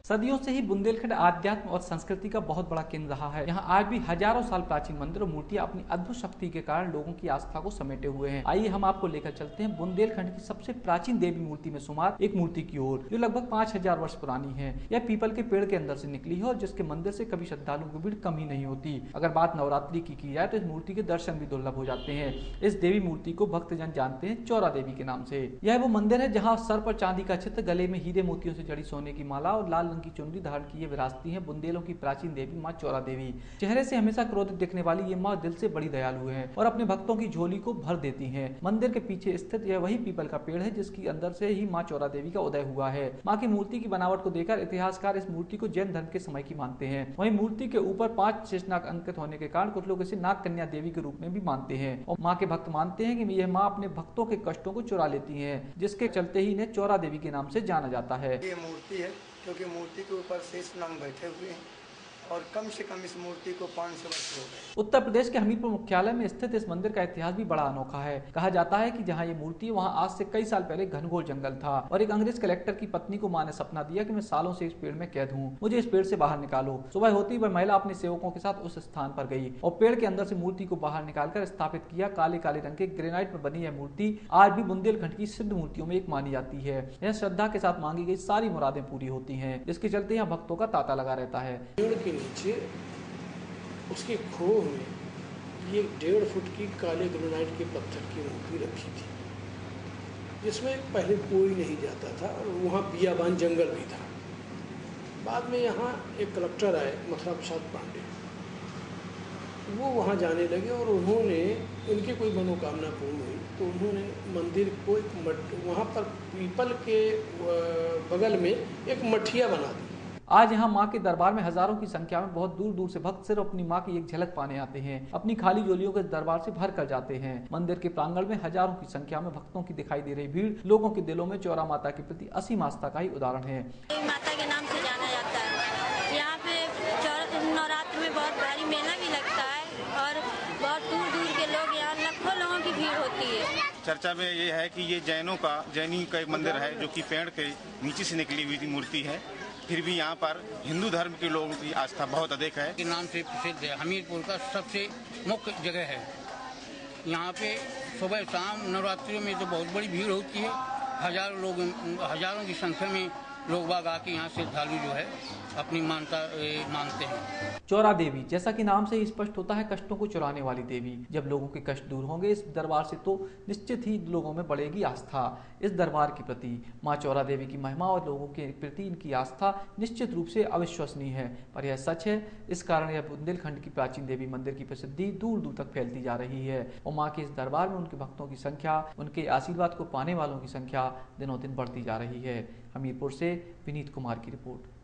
सदियों से ही बुंदेलखंड आध्यात्म और संस्कृति का बहुत बड़ा केंद्र रहा है। यहाँ आज भी हजारों साल प्राचीन मंदिर और मूर्तियां अपनी अद्भुत शक्ति के कारण लोगों की आस्था को समेटे हुए हैं। आइए हम आपको लेकर चलते हैं बुंदेलखंड की सबसे प्राचीन देवी मूर्ति में शुमार एक मूर्ति की ओर, जो लगभग 5000 वर्ष पुरानी है। यह पीपल के पेड़ के अंदर से निकली है और जिसके मंदिर से कभी श्रद्धालुओं की भीड़ कम ही नहीं होती। अगर बात नवरात्रि की जाए तो इस मूर्ति के दर्शन भी दुर्लभ हो जाते हैं। इस देवी मूर्ति को भक्तजन जानते हैं चौरा देवी के नाम से। यह वो मंदिर है जहाँ सर पर चांदी का चित्र, गले में हीरे मोतियों से जड़ी सोने की माला और लाल रंग की चुनरी धारण किए विराजती है बुंदेलों की प्राचीन देवी माँ चौरा देवी। चेहरे से हमेशा क्रोधित दिखने वाली ये माँ दिल से बड़ी दयालु है और अपने भक्तों की झोली को भर देती हैं। मंदिर के पीछे स्थित यह वही पीपल का पेड़ है जिसकी अंदर से ही माँ चौरा देवी का उदय हुआ है। माँ की मूर्ति की बनावट को देखकर इतिहासकार इस मूर्ति को जैन धर्म के समय की मानते हैं। वहीं मूर्ति के ऊपर 5 शेषनाग अंकित होने के कारण कुछ लोग इसे नाग कन्या देवी के रूप में भी मानते हैं और माँ के भक्त मानते हैं कि यह माँ अपने भक्तों के कष्टों को चुरा लेती है, जिसके चलते ही इन्हें चौरा देवी के नाम से जाना जाता है। ये मूर्ति है क्योंकि मूर्ति के ऊपर शेषनाग बैठे हुए हैं और कम से कम इस मूर्ति को 500 वर्ष हो गए। उत्तर प्रदेश के हमीरपुर मुख्यालय में स्थित इस मंदिर का इतिहास भी बड़ा अनोखा है। कहा जाता है कि जहां ये मूर्ति वहां आज से कई साल पहले घनघोर जंगल था और एक अंग्रेज कलेक्टर की पत्नी को मां ने सपना दिया कि मैं सालों से इस पेड़ में कैद हूं, मुझे इस पेड़ से बाहर निकालो। सुबह होती ही वह महिला अपने सेवकों के साथ उस स्थान पर गई और पेड़ के अंदर से मूर्ति को बाहर निकालकर स्थापित किया। काले काले रंग के ग्रेनाइट में बनी यह मूर्ति आज भी बुंदेलखंड की सिद्ध मूर्तियों में एक मानी जाती है। यह श्रद्धा के साथ मांगी गई सारी मुरादें पूरी होती हैं, जिसके चलते यहाँ भक्तों का तांता लगा रहता है। पेड़ के नीचे उसके खोह में ये 1.5 फुट की काले ग्रेनाइट के पत्थर की मूर्ति रखी थी, जिसमें पहले कोई नहीं जाता था और वहाँ बियाबान जंगल भी था। बाद में यहाँ एक कलेक्टर आए, मथुरा प्रसाद पांडे, वो वहाँ जाने लगे और उन्होंने उनकी कोई मनोकामना पूर्ण हुई तो उन्होंने मंदिर को एक वहाँ पर पीपल के बगल में एक मठिया बना दी। आज यहाँ माँ के दरबार में हजारों की संख्या में बहुत दूर दूर से भक्त सिर्फ अपनी माँ की एक झलक पाने आते हैं। अपनी खाली झोलियों के दरबार से भर कर जाते हैं। मंदिर के प्रांगण में हजारों की संख्या में भक्तों की दिखाई दे रही भीड़ लोगों के दिलों में चौरा माता के प्रति असीम आस्था का ही उदाहरण है। माता के नाम से जाना जाता है। यहाँ पे नवरात्र में बहुत भारी मेला भी लगता है और बहुत दूर दूर के लोग, यहाँ लाखों लोगों की भीड़ होती है। चर्चा में ये है कि ये जैनी का एक मंदिर है जो कि पेड़ के नीचे से निकली हुई मूर्ति है। फिर भी यहाँ पर हिंदू धर्म के लोगों की आस्था बहुत अधिक है। के नाम से प्रसिद्ध है, हमीरपुर का सबसे मुख्य जगह है। यहाँ पे सुबह शाम नवरात्रि में तो बहुत बड़ी भीड़ होती है। हजारों की संख्या में लोग बाग आके यहाँ श्रद्धालु जो है अपनी मानता मानते हैं। चौरा देवी, जैसा कि नाम से ही स्पष्ट होता है, कष्टों को चुराने वाली देवी। जब लोगों के कष्ट दूर होंगे इस दरबार से तो निश्चित ही लोगों में बढ़ेगी आस्था। इस दरबार के प्रति माँ चौरा देवी की महिमा और लोगों के प्रति इनकी आस्था निश्चित रूप से अविश्वसनीय है, पर यह सच है। इस कारण यह बुंदेलखंड की प्राचीन देवी मंदिर की प्रसिद्धि दूर दूर तक फैलती जा रही है और माँ के इस दरबार में उनके भक्तों की संख्या, उनके आशीर्वाद को पाने वालों की संख्या दिनों दिन बढ़ती जा रही है। हमीरपुर से विनीत कुमार की रिपोर्ट।